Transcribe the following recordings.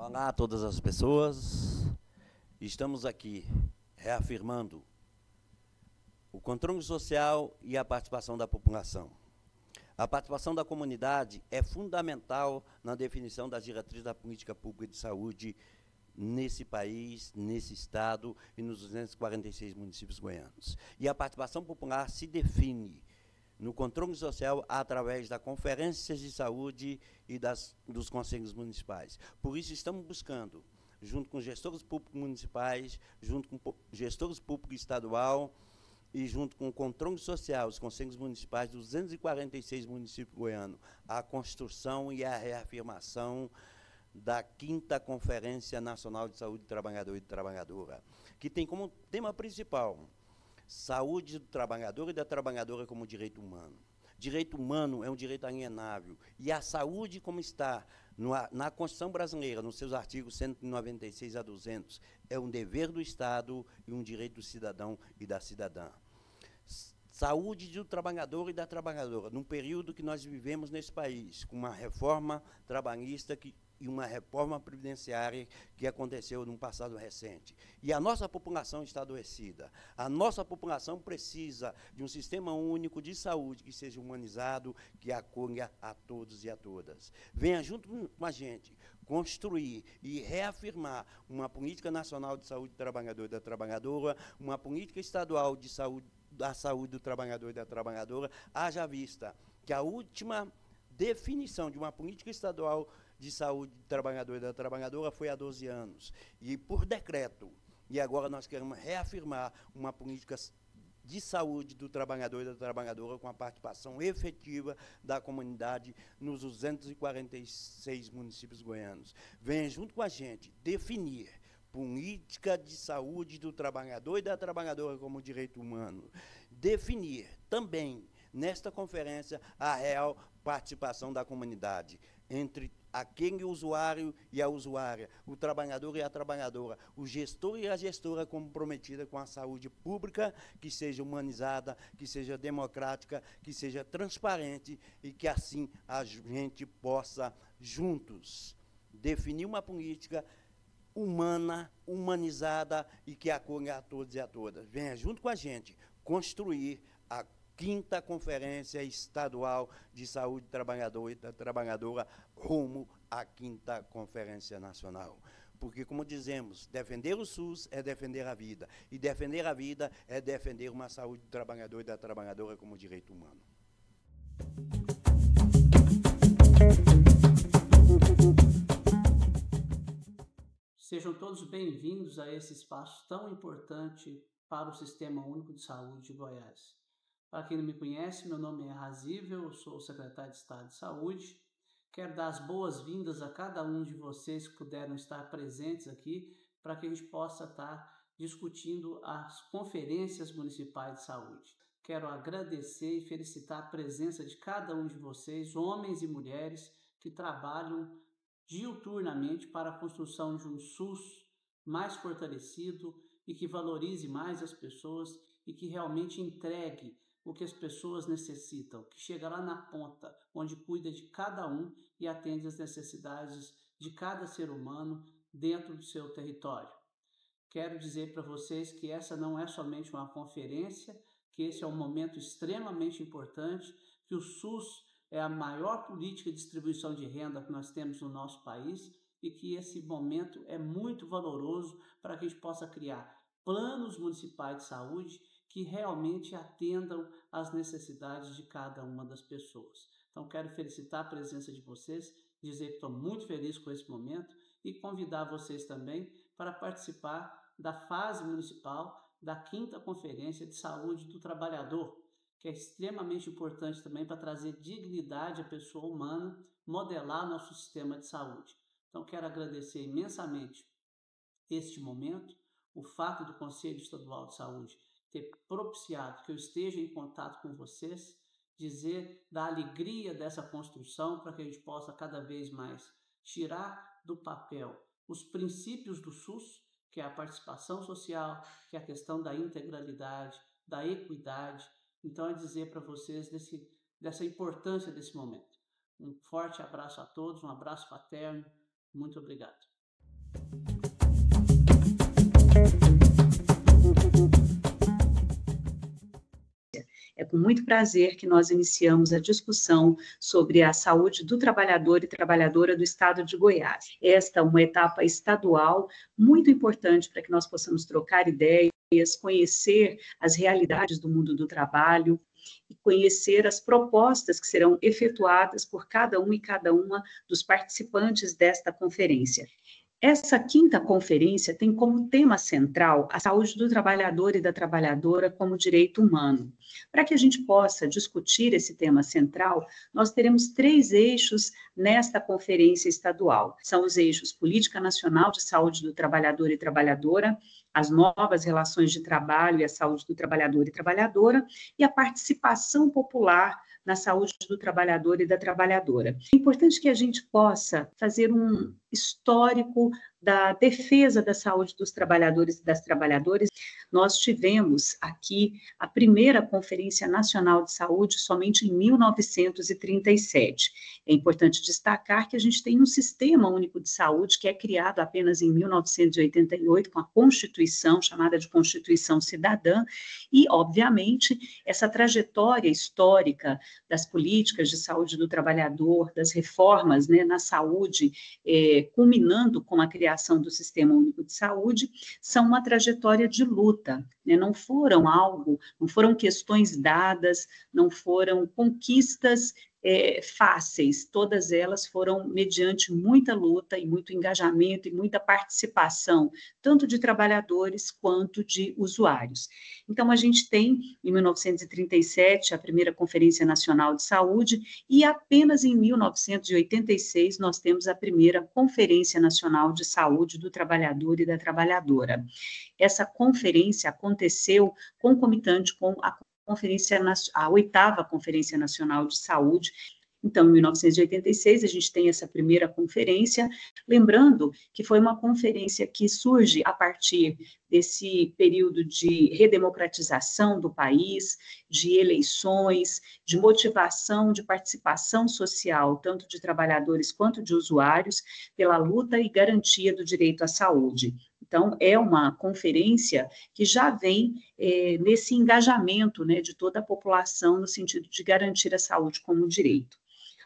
Olá a todas as pessoas. Estamos aqui reafirmando o controle social e a participação da população. A participação da comunidade é fundamental na definição das diretrizes da política pública de saúde nesse país, nesse estado e nos 246 municípios goianos. E a participação popular se define no controle social através das conferências de saúde e dos conselhos municipais. Por isso, estamos buscando, junto com gestores públicos municipais, junto com gestores públicos estadual e junto com o controle social, os conselhos municipais dos 246 municípios goianos, a construção e a reafirmação da 5ª Conferência Nacional de Saúde do Trabalhador e da Trabalhadora, que tem como tema principal saúde do trabalhador e da trabalhadora como direito humano. Direito humano é um direito alienável. E a saúde, como está na Constituição brasileira, nos seus artigos 196 a 200, é um dever do Estado e um direito do cidadão e da cidadã. Saúde do trabalhador e da trabalhadora, num período que nós vivemos nesse país, com uma reforma trabalhista e uma reforma previdenciária que aconteceu num passado recente. E a nossa população está adoecida. A nossa população precisa de um sistema único de saúde que seja humanizado, que acolha a todos e a todas. Venha junto com a gente construir e reafirmar uma política nacional de saúde do trabalhador e da trabalhadora, uma política estadual de saúde, da saúde do trabalhador e da trabalhadora, haja vista que a última definição de uma política estadual de saúde do trabalhador e da trabalhadora foi há 12 anos. E por decreto, e agora nós queremos reafirmar uma política de saúde do trabalhador e da trabalhadora com a participação efetiva da comunidade nos 246 municípios goianos. Venha junto com a gente definir política de saúde do trabalhador e da trabalhadora como direito humano. Definir também, nesta conferência, a real participação da comunidade, entre aquele usuário e a usuária, o trabalhador e a trabalhadora, o gestor e a gestora comprometida com a saúde pública, que seja humanizada, que seja democrática, que seja transparente e que assim a gente possa, juntos, definir uma política humana, humanizada e que acolha a todos e a todas. Venha junto com a gente construir a 5ª Conferência Estadual de Saúde do Trabalhador e da Trabalhadora rumo à 5ª Conferência Nacional. Porque, como dizemos, defender o SUS é defender a vida. E defender a vida é defender uma saúde do trabalhador e da trabalhadora como direito humano. Sejam todos bem-vindos a esse espaço tão importante para o Sistema Único de Saúde de Goiás. Para quem não me conhece, meu nome é Razível, eu sou o secretário de Estado de Saúde. Quero dar as boas-vindas a cada um de vocês que puderam estar presentes aqui para que a gente possa estar discutindo as conferências municipais de saúde. Quero agradecer e felicitar a presença de cada um de vocês, homens e mulheres, que trabalham diuturnamente para a construção de um SUS mais fortalecido e que valorize mais as pessoas e que realmente entregue o que as pessoas necessitam, que chega lá na ponta, onde cuida de cada um e atende às necessidades de cada ser humano dentro do seu território. Quero dizer para vocês que essa não é somente uma conferência, que esse é um momento extremamente importante, que o SUS é a maior política de distribuição de renda que nós temos no nosso país e que esse momento é muito valoroso para que a gente possa criar planos municipais de saúde que realmente atendam às necessidades de cada uma das pessoas. Então, quero felicitar a presença de vocês, dizer que estou muito feliz com esse momento e convidar vocês também para participar da fase municipal da 5ª Conferência de Saúde do Trabalhador, que é extremamente importante também para trazer dignidade à pessoa humana, modelar nosso sistema de saúde. Então, quero agradecer imensamente este momento, o fato do Conselho Estadual de Saúde ter propiciado que eu esteja em contato com vocês, dizer da alegria dessa construção para que a gente possa cada vez mais tirar do papel os princípios do SUS, que é a participação social, que é a questão da integralidade, da equidade. Então, é dizer para vocês dessa importância desse momento. Um forte abraço a todos, um abraço fraterno, muito obrigado. É com muito prazer que nós iniciamos a discussão sobre a saúde do trabalhador e trabalhadora do estado de Goiás. Esta é uma etapa estadual muito importante para que nós possamos trocar ideias, conhecer as realidades do mundo do trabalho e conhecer as propostas que serão efetuadas por cada um e cada uma dos participantes desta conferência. Essa quinta conferência tem como tema central a saúde do trabalhador e da trabalhadora como direito humano. Para que a gente possa discutir esse tema central, nós teremos 3 eixos nesta conferência estadual. São os eixos Política Nacional de Saúde do Trabalhador e Trabalhadora, as novas relações de trabalho e a saúde do trabalhador e trabalhadora, e a participação popular na saúde do trabalhador e da trabalhadora. É importante que a gente possa fazer um histórico da defesa da saúde dos trabalhadores e das trabalhadoras. Nós tivemos aqui a primeira Conferência Nacional de Saúde somente em 1937. É importante destacar que a gente tem um Sistema Único de Saúde que é criado apenas em 1988 com a Constituição, chamada de Constituição Cidadã, e, obviamente, essa trajetória histórica das políticas de saúde do trabalhador, das reformas, né, na saúde, culminando com a criação do Sistema Único de Saúde, são uma trajetória de luta, né? Não foram questões dadas, não foram conquistas fáceis, todas elas foram mediante muita luta e muito engajamento e muita participação, tanto de trabalhadores quanto de usuários. Então, a gente tem, em 1937, a primeira Conferência Nacional de Saúde, e apenas em 1986 nós temos a primeira Conferência Nacional de Saúde do Trabalhador e da Trabalhadora. Essa conferência aconteceu concomitante com a 8ª Conferência Nacional de Saúde. Então, em 1986, a gente tem essa primeira conferência, lembrando que foi uma conferência que surge a partir desse período de redemocratização do país, de eleições, de motivação, de participação social, tanto de trabalhadores quanto de usuários, pela luta e garantia do direito à saúde. Então, é uma conferência que já vem nesse engajamento, né, de toda a população no sentido de garantir a saúde como direito.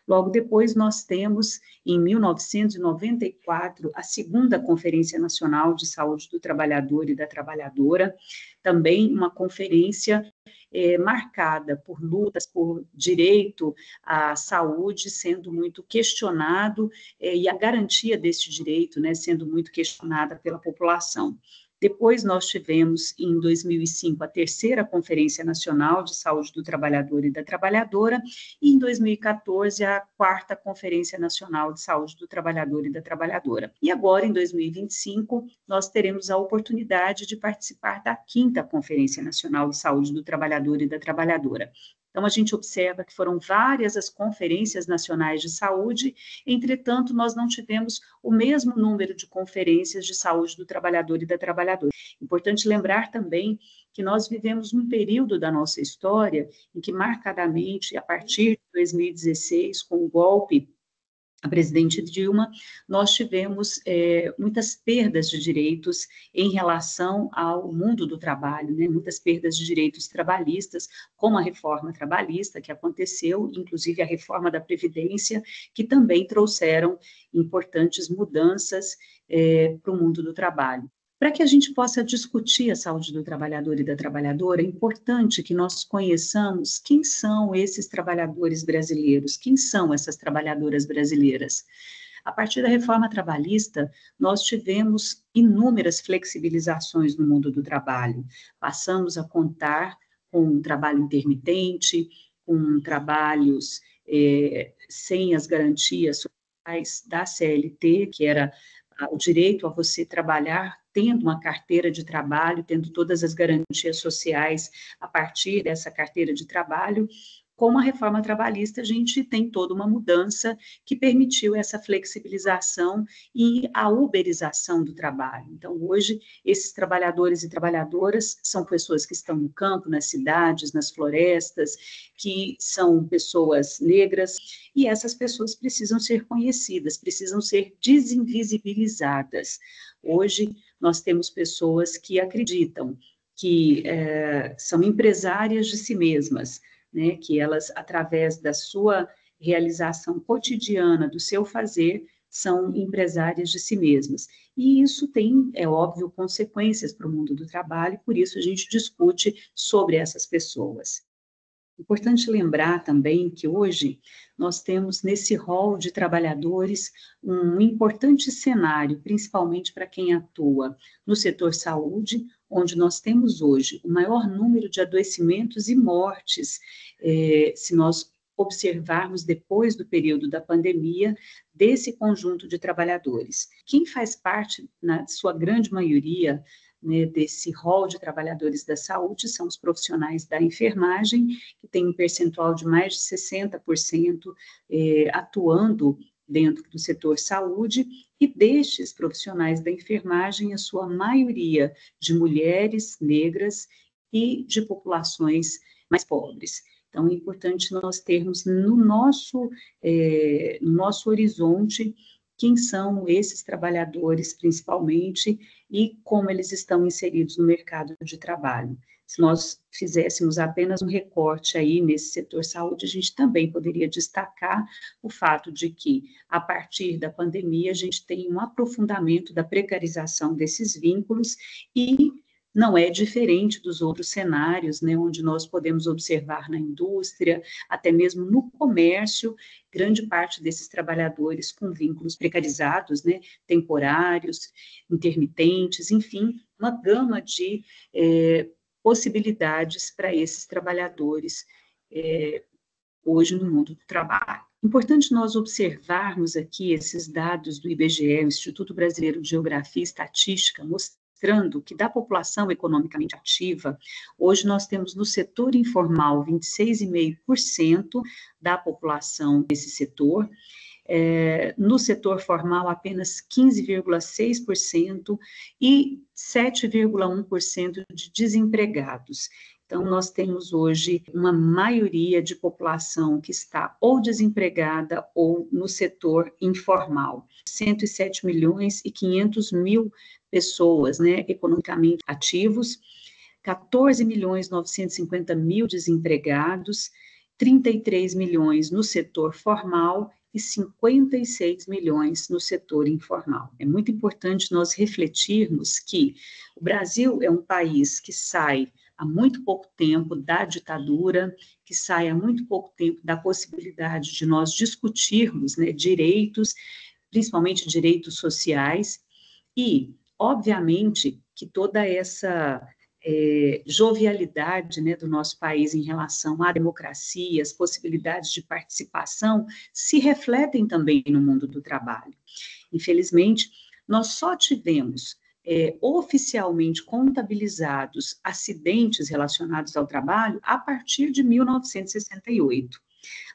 Logo depois, nós temos, em 1994, a 2ª Conferência Nacional de Saúde do Trabalhador e da Trabalhadora, também uma conferência marcada por lutas por direito à saúde sendo muito questionado e a garantia desse direito, né, sendo muito questionada pela população. Depois nós tivemos, em 2005, a 3ª Conferência Nacional de Saúde do Trabalhador e da Trabalhadora, e em 2014, a 4ª Conferência Nacional de Saúde do Trabalhador e da Trabalhadora. E agora, em 2025, nós teremos a oportunidade de participar da 5ª Conferência Nacional de Saúde do Trabalhador e da Trabalhadora. Então, a gente observa que foram várias as conferências nacionais de saúde, entretanto, nós não tivemos o mesmo número de conferências de saúde do trabalhador e da trabalhadora. Importante lembrar também que nós vivemos um período da nossa história em que, marcadamente, a partir de 2016, com o golpe a presidente Dilma, nós tivemos muitas perdas de direitos em relação ao mundo do trabalho, né? Muitas perdas de direitos trabalhistas, como a reforma trabalhista que aconteceu, inclusive a reforma da Previdência, que também trouxeram importantes mudanças para o mundo do trabalho. Para que a gente possa discutir a saúde do trabalhador e da trabalhadora, é importante que nós conheçamos quem são esses trabalhadores brasileiros, quem são essas trabalhadoras brasileiras. A partir da reforma trabalhista, nós tivemos inúmeras flexibilizações no mundo do trabalho. Passamos a contar com um trabalho intermitente, com trabalhos sem as garantias sociais da CLT, que era o direito a você trabalhar tendo uma carteira de trabalho, tendo todas as garantias sociais a partir dessa carteira de trabalho. com a reforma trabalhista, a gente tem toda uma mudança que permitiu essa flexibilização e a uberização do trabalho. Então, hoje, esses trabalhadores e trabalhadoras são pessoas que estão no campo, nas cidades, nas florestas, que são pessoas negras, e essas pessoas precisam ser conhecidas, precisam ser desinvisibilizadas. Hoje, nós temos pessoas que acreditam que são empresárias de si mesmas, né, que elas, através da sua realização cotidiana, do seu fazer, são empresárias de si mesmas. E isso tem, é óbvio, consequências para o mundo do trabalho, por isso a gente discute sobre essas pessoas. Importante lembrar também que hoje nós temos nesse rol de trabalhadores um importante cenário, principalmente para quem atua no setor saúde, onde nós temos hoje o maior número de adoecimentos e mortes, se nós observarmos depois do período da pandemia, desse conjunto de trabalhadores. Quem faz parte, na sua grande maioria, né, desse rol de trabalhadores da saúde são os profissionais da enfermagem, que tem um percentual de mais de 60% atuando dentro do setor saúde, e destes profissionais da enfermagem, a sua maioria de mulheres negras e de populações mais pobres. Então, é importante nós termos no nosso horizonte quem são esses trabalhadores, principalmente, e como eles estão inseridos no mercado de trabalho. Se nós fizéssemos apenas um recorte aí nesse setor saúde, a gente também poderia destacar o fato de que, a partir da pandemia, a gente tem um aprofundamento da precarização desses vínculos e não é diferente dos outros cenários, né, onde nós podemos observar na indústria, até mesmo no comércio, grande parte desses trabalhadores com vínculos precarizados, né, temporários, intermitentes, enfim, uma gama de possibilidades para esses trabalhadores hoje no mundo do trabalho. Importante nós observarmos aqui esses dados do IBGE, o Instituto Brasileiro de Geografia e Estatística, mostrando que da população economicamente ativa, hoje nós temos no setor informal 26,5% da população desse setor, no setor formal apenas 15,6% e 7,1% de desempregados. Então, nós temos hoje uma maioria de população que está ou desempregada ou no setor informal. 107 milhões e 500 mil pessoas, né, economicamente ativos, 14 milhões 950 mil desempregados, 33 milhões no setor formal e 56 milhões no setor informal. É muito importante nós refletirmos que o Brasil é um país que sai há muito pouco tempo da ditadura, que sai há muito pouco tempo da possibilidade de nós discutirmos, né, direitos, principalmente direitos sociais, e, obviamente, que toda essa jovialidade, né, do nosso país em relação à democracia, as possibilidades de participação, se refletem também no mundo do trabalho. Infelizmente, nós só tivemos oficialmente contabilizados acidentes relacionados ao trabalho a partir de 1968.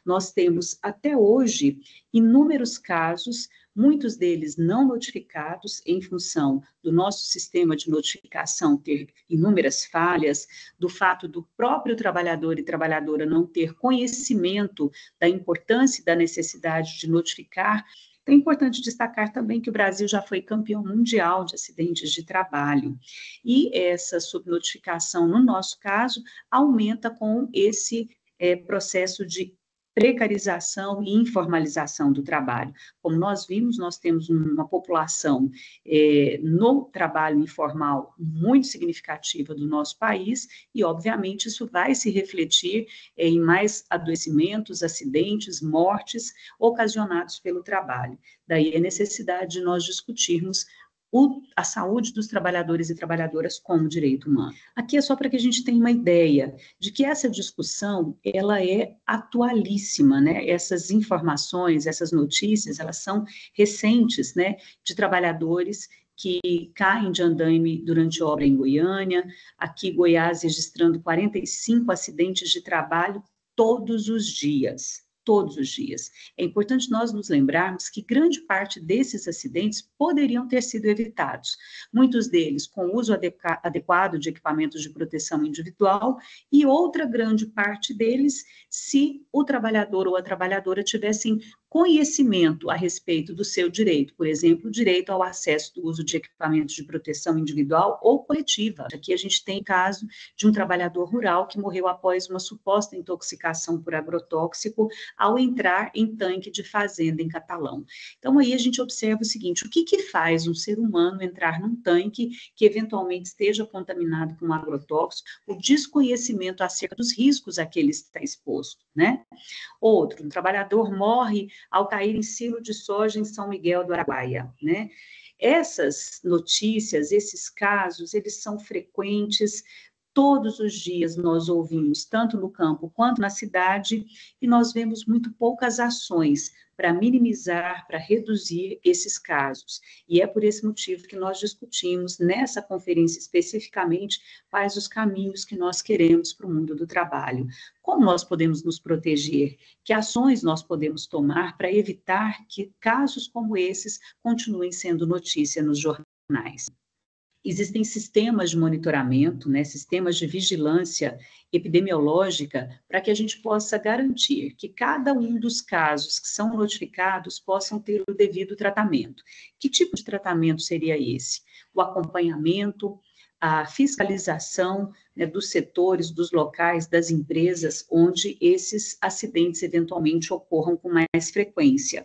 Nós temos, até hoje, inúmeros casos, muitos deles não notificados, em função do nosso sistema de notificação ter inúmeras falhas, do fato do próprio trabalhador e trabalhadora não ter conhecimento da importância e da necessidade de notificar. É importante destacar também que o Brasil já foi campeão mundial de acidentes de trabalho, e essa subnotificação, no nosso caso, aumenta com esse processo de precarização e informalização do trabalho. Como nós vimos, nós temos uma população no trabalho informal muito significativa do nosso país, e, obviamente, isso vai se refletir em mais adoecimentos, acidentes, mortes ocasionados pelo trabalho. Daí a necessidade de nós discutirmos a saúde dos trabalhadores e trabalhadoras como direito humano. Aqui é só para que a gente tenha uma ideia de que essa discussão, ela é atualíssima, né? Essas informações, essas notícias, elas são recentes, né? De trabalhadores que caem de andaime durante obra em Goiânia, aqui Goiás registrando 45 acidentes de trabalho todos os dias. Todos os dias. É importante nós nos lembrarmos que grande parte desses acidentes poderiam ter sido evitados. Muitos deles com o uso adequado de equipamentos de proteção individual e outra grande parte deles se o trabalhador ou a trabalhadora tivessem conhecimento a respeito do seu direito, por exemplo, o direito ao acesso do uso de equipamentos de proteção individual ou coletiva. Aqui a gente tem o caso de um trabalhador rural que morreu após uma suposta intoxicação por agrotóxico ao entrar em tanque de fazenda em Catalão. Então, aí a gente observa o seguinte, o que faz um ser humano entrar num tanque que eventualmente esteja contaminado com um agrotóxico? O desconhecimento acerca dos riscos a que ele está exposto, né? Outro, um trabalhador morre ao cair em silo de soja em São Miguel do Araguaia, né? Essas notícias, esses casos, eles são frequentes. Todos os dias nós ouvimos, tanto no campo quanto na cidade, e nós vemos muito poucas ações para minimizar, para reduzir esses casos. E é por esse motivo que nós discutimos nessa conferência especificamente quais os caminhos que nós queremos para o mundo do trabalho. Como nós podemos nos proteger? Que ações nós podemos tomar para evitar que casos como esses continuem sendo notícia nos jornais? Existem sistemas de monitoramento, né, sistemas de vigilância epidemiológica, para que a gente possa garantir que cada um dos casos que são notificados possam ter o devido tratamento. Que tipo de tratamento seria esse? O acompanhamento, a fiscalização, né, dos setores, dos locais, das empresas onde esses acidentes eventualmente ocorram com mais frequência.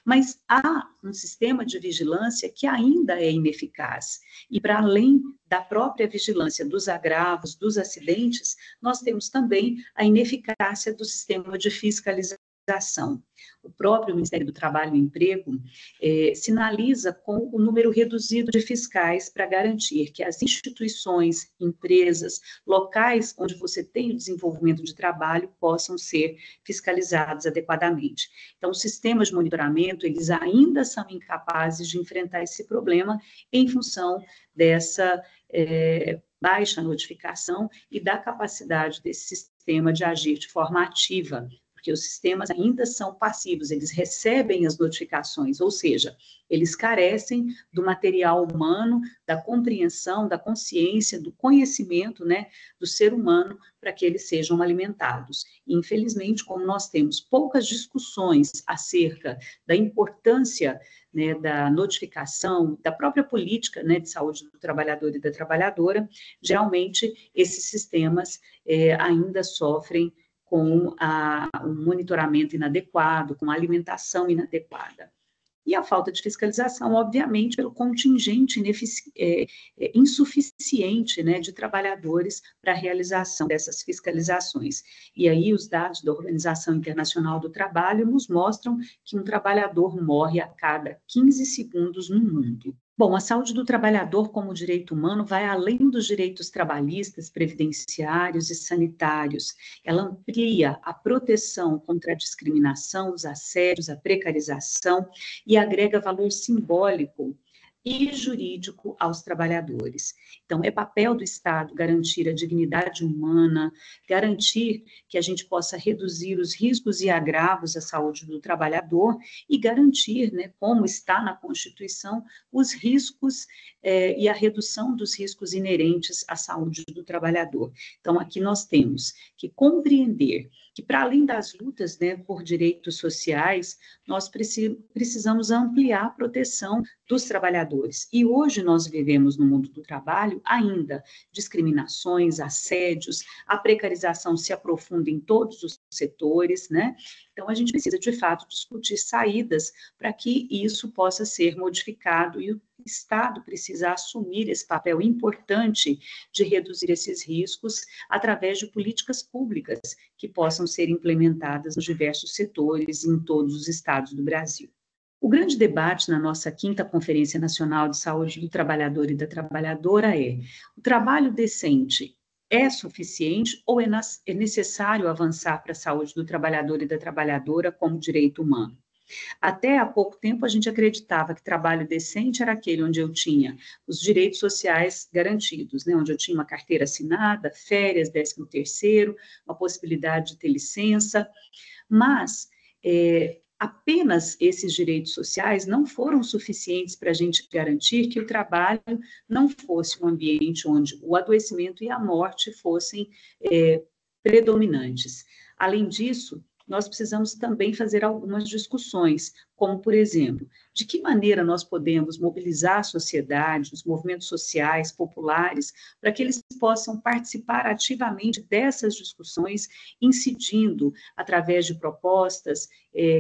Mas há um sistema de vigilância que ainda é ineficaz. E para além da própria vigilância dos agravos, dos acidentes, nós temos também a ineficácia do sistema de fiscalização. O próprio Ministério do Trabalho e Emprego sinaliza com o número reduzido de fiscais para garantir que as instituições, empresas, locais onde você tem o desenvolvimento de trabalho possam ser fiscalizados adequadamente. Então, os sistemas de monitoramento, eles ainda são incapazes de enfrentar esse problema em função dessa baixa notificação e da capacidade desse sistema de agir de forma ativa, porque os sistemas ainda são passivos, eles recebem as notificações, ou seja, eles carecem do material humano, da compreensão, da consciência, do conhecimento, né, do ser humano, para que eles sejam alimentados. E, infelizmente, como nós temos poucas discussões acerca da importância, né, da notificação, da própria política, né, de saúde do trabalhador e da trabalhadora, geralmente esses sistemas ainda sofrem com um monitoramento inadequado, com a alimentação inadequada. E a falta de fiscalização, obviamente, pelo contingente insuficiente, né, de trabalhadores para a realização dessas fiscalizações. E aí os dados da Organização Internacional do Trabalho nos mostram que um trabalhador morre a cada 15 segundos no mundo. Bom, a saúde do trabalhador como direito humano vai além dos direitos trabalhistas, previdenciários e sanitários. Ela amplia a proteção contra a discriminação, os assédios, a precarização e agrega valor simbólico e jurídico aos trabalhadores. Então, é papel do Estado garantir a dignidade humana, garantir que a gente possa reduzir os riscos e agravos à saúde do trabalhador e garantir, né, como está na Constituição, os riscos e a redução dos riscos inerentes à saúde do trabalhador. Então, aqui nós temos que compreender que, para além das lutas, né, por direitos sociais, nós precisamos ampliar a proteção dos trabalhadores. E hoje nós vivemos no mundo do trabalho ainda discriminações, assédios, a precarização se aprofunda em todos os setores, né? Então, a gente precisa, de fato, discutir saídas para que isso possa ser modificado e o Estado precisa assumir esse papel importante de reduzir esses riscos através de políticas públicas que possam ser implementadas nos diversos setores em todos os estados do Brasil. O grande debate na nossa 5ª Conferência Nacional de Saúde do Trabalhador e da Trabalhadora é: o trabalho decente é suficiente ou é necessário avançar para a saúde do trabalhador e da trabalhadora como direito humano? Até há pouco tempo, a gente acreditava que trabalho decente era aquele onde eu tinha os direitos sociais garantidos, né? Onde eu tinha uma carteira assinada, férias, 13º, uma possibilidade de ter licença, mas apenas esses direitos sociais não foram suficientes para a gente garantir que o trabalho não fosse um ambiente onde o adoecimento e a morte fossem predominantes. Além disso, nós precisamos também fazer algumas discussões, como, por exemplo, de que maneira nós podemos mobilizar a sociedade, os movimentos sociais, populares, para que eles possam participar ativamente dessas discussões, incidindo através de propostas,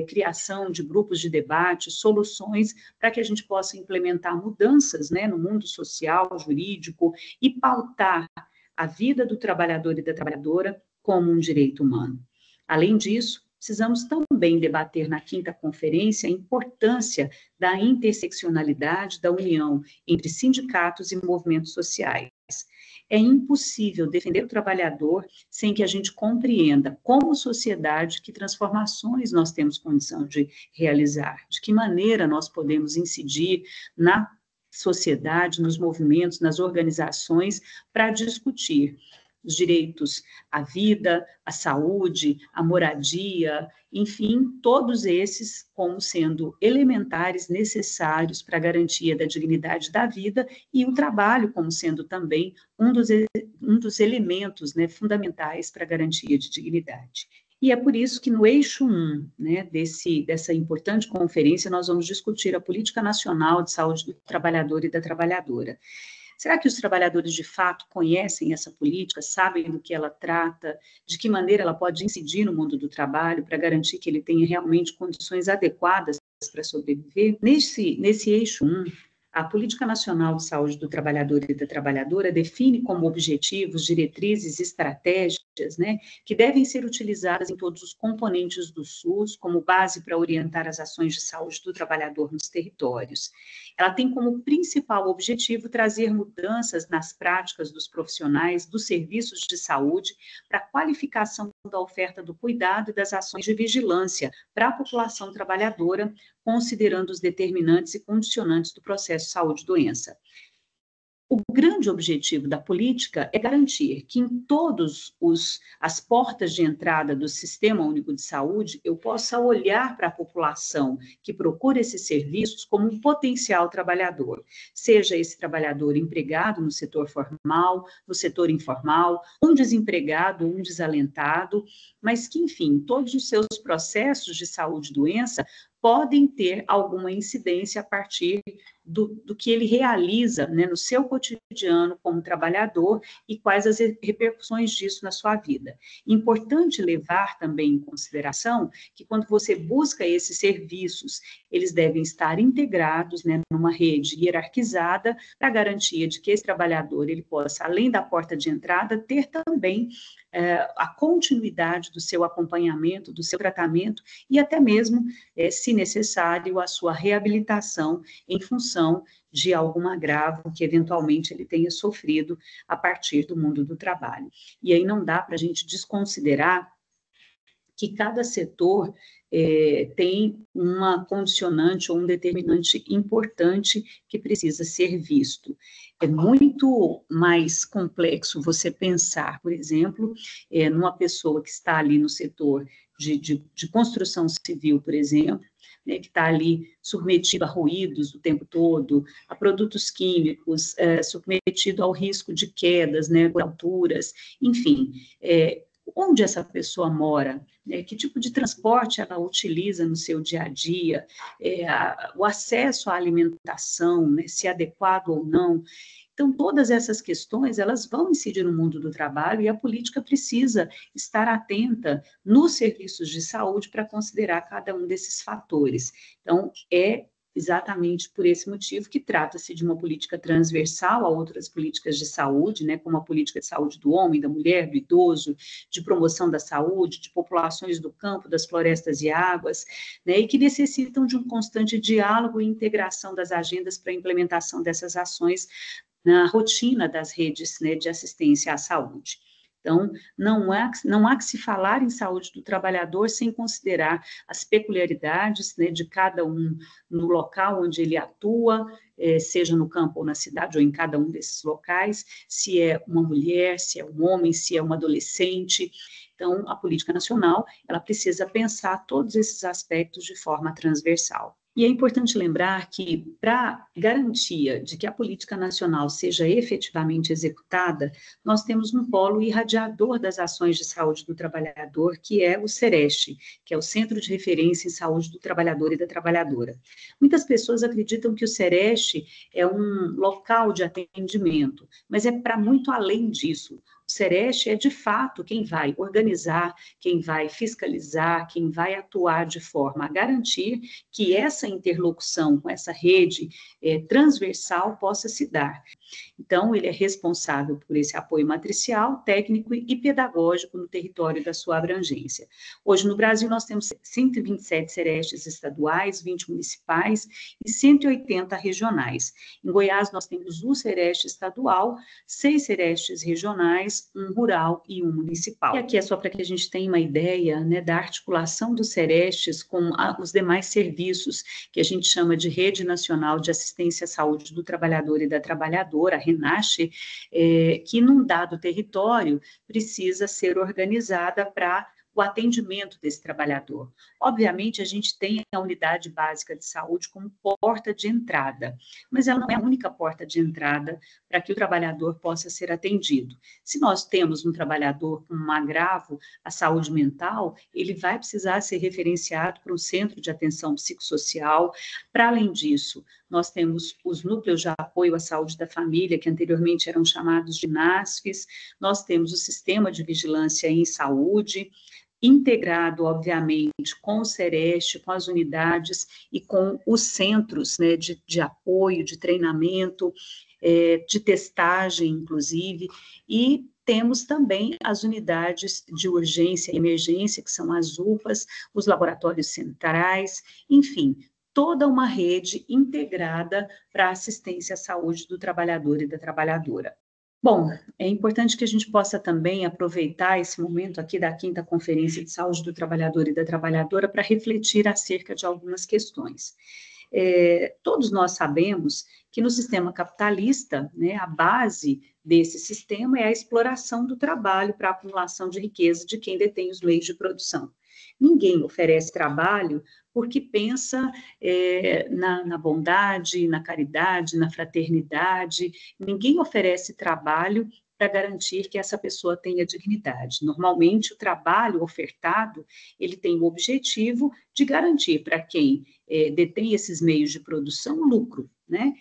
criação de grupos de debate, soluções, para que a gente possa implementar mudanças, né, no mundo social, jurídico, e pautar a vida do trabalhador e da trabalhadora como um direito humano. Além disso, precisamos também debater na 5ª conferência a importância da interseccionalidade da união entre sindicatos e movimentos sociais. É impossível defender o trabalhador sem que a gente compreenda, como sociedade, que transformações nós temos condição de realizar, de que maneira nós podemos incidir na sociedade, nos movimentos, nas organizações, para discutir os direitos à vida, à saúde, à moradia, enfim, todos esses como sendo elementares, necessários para a garantia da dignidade da vida, e o trabalho como sendo também um dos elementos, né, fundamentais para a garantia de dignidade. E é por isso que no eixo 1, né, dessa importante conferência, nós vamos discutir a Política Nacional de Saúde do Trabalhador e da Trabalhadora. Será que os trabalhadores, de fato, conhecem essa política, sabem do que ela trata, de que maneira ela pode incidir no mundo do trabalho para garantir que ele tenha realmente condições adequadas para sobreviver? Nesse eixo 1, a Política Nacional de Saúde do Trabalhador e da Trabalhadora define como objetivos, diretrizes e estratégias, né, que devem ser utilizadas em todos os componentes do SUS como base para orientar as ações de saúde do trabalhador nos territórios. Ela tem como principal objetivo trazer mudanças nas práticas dos profissionais dos serviços de saúde para a qualificação da oferta do cuidado e das ações de vigilância para a população trabalhadora, considerando os determinantes e condicionantes do processo de saúde e doença. O grande objetivo da política é garantir que em todas as portas de entrada do Sistema Único de Saúde, eu possa olhar para a população que procura esses serviços como um potencial trabalhador, seja esse trabalhador empregado no setor formal, no setor informal, um desempregado, um desalentado, mas que, enfim, todos os seus processos de saúde e doença podem ter alguma incidência a partir do que ele realiza, né, no seu cotidiano como trabalhador e quais as repercussões disso na sua vida. Importante levar também em consideração que quando você busca esses serviços, eles devem estar integrados, né, numa rede hierarquizada para a garantia de que esse trabalhador ele possa, além da porta de entrada, ter também a continuidade do seu acompanhamento, do seu tratamento e até mesmo, se necessário, a sua reabilitação em função de algum agravo que eventualmente ele tenha sofrido a partir do mundo do trabalho. E aí não dá para a gente desconsiderar que cada setor tem uma condicionante ou um determinante importante que precisa ser visto. É muito mais complexo você pensar, por exemplo, numa pessoa que está ali no setor de construção civil, por exemplo, né, que está ali submetido a ruídos o tempo todo, a produtos químicos, submetido ao risco de quedas, né, por alturas, enfim, onde essa pessoa mora, né, que tipo de transporte ela utiliza no seu dia a dia, o acesso à alimentação, né, se é adequado ou não. Então, todas essas questões, elas vão incidir no mundo do trabalho e a política precisa estar atenta nos serviços de saúde para considerar cada um desses fatores. Então, é exatamente por esse motivo que trata-se de uma política transversal a outras políticas de saúde, né, como a política de saúde do homem, da mulher, do idoso, de promoção da saúde, de populações do campo, das florestas e águas, né, e que necessitam de um constante diálogo e integração das agendas para a implementação dessas ações na rotina das redes, né, de assistência à saúde. Então, não há que se falar em saúde do trabalhador sem considerar as peculiaridades, né, de cada um no local onde ele atua, seja no campo ou na cidade, ou em cada um desses locais, se é uma mulher, se é um homem, se é uma adolescente. Então, a política nacional, ela precisa pensar todos esses aspectos de forma transversal. E é importante lembrar que, para garantia de que a política nacional seja efetivamente executada, nós temos um polo irradiador das ações de saúde do trabalhador, que é o CEREST, que é o Centro de Referência em Saúde do Trabalhador e da Trabalhadora. Muitas pessoas acreditam que o CEREST é um local de atendimento, mas é para muito além disso. O CEREST é, de fato, quem vai organizar, quem vai fiscalizar, quem vai atuar de forma a garantir que essa interlocução com essa rede transversal possa se dar. Então, ele é responsável por esse apoio matricial, técnico e pedagógico no território da sua abrangência. Hoje, no Brasil, nós temos 127 CERESTs estaduais, 20 municipais e 180 regionais. Em Goiás, nós temos um CEREST estadual, 6 CERESTs regionais, um rural e um municipal. E aqui é só para que a gente tenha uma ideia, né, da articulação dos CERESTs com os demais serviços que a gente chama de Rede Nacional de Assistência à Saúde do Trabalhador e da Trabalhadora, a RENASH, que num dado território precisa ser organizada para o atendimento desse trabalhador. Obviamente, a gente tem a unidade básica de saúde como porta de entrada, mas ela não é a única porta de entrada para que o trabalhador possa ser atendido. Se nós temos um trabalhador com um agravo à saúde mental, ele vai precisar ser referenciado para um centro de atenção psicossocial. Para além disso, nós temos os núcleos de apoio à saúde da família, que anteriormente eram chamados de NASFs, nós temos o sistema de vigilância em saúde, integrado, obviamente, com o CEREST, com as unidades e com os centros, né, de apoio, de treinamento, de testagem, inclusive, e temos também as unidades de urgência e emergência, que são as UPAs, os laboratórios centrais, enfim, toda uma rede integrada para a assistência à saúde do trabalhador e da trabalhadora. Bom, é importante que a gente possa também aproveitar esse momento aqui da 5ª Conferência de Saúde do Trabalhador e da Trabalhadora para refletir acerca de algumas questões. Todos nós sabemos que no sistema capitalista, né, a base desse sistema é a exploração do trabalho para a acumulação de riqueza de quem detém os meios de produção. Ninguém oferece trabalho porque pensa na bondade, na caridade, na fraternidade. Ninguém oferece trabalho para garantir que essa pessoa tenha dignidade. Normalmente, o trabalho ofertado, ele tem o objetivo de garantir para quem detém esses meios de produção lucro, né?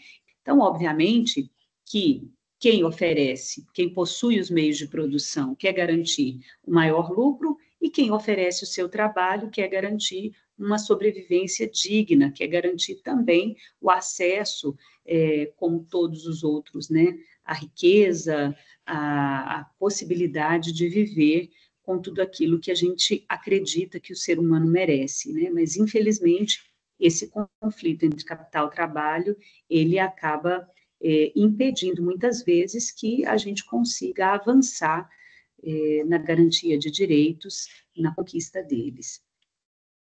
Então, obviamente, que quem oferece, quem possui os meios de produção, quer garantir o maior lucro, e quem oferece o seu trabalho quer garantir uma sobrevivência digna, quer garantir também o acesso, como todos os outros, né, à riqueza, à possibilidade de viver com tudo aquilo que a gente acredita que o ser humano merece, né? Mas, infelizmente, esse conflito entre capital e trabalho, ele acaba impedindo, muitas vezes, que a gente consiga avançar na garantia de direitos, na conquista deles.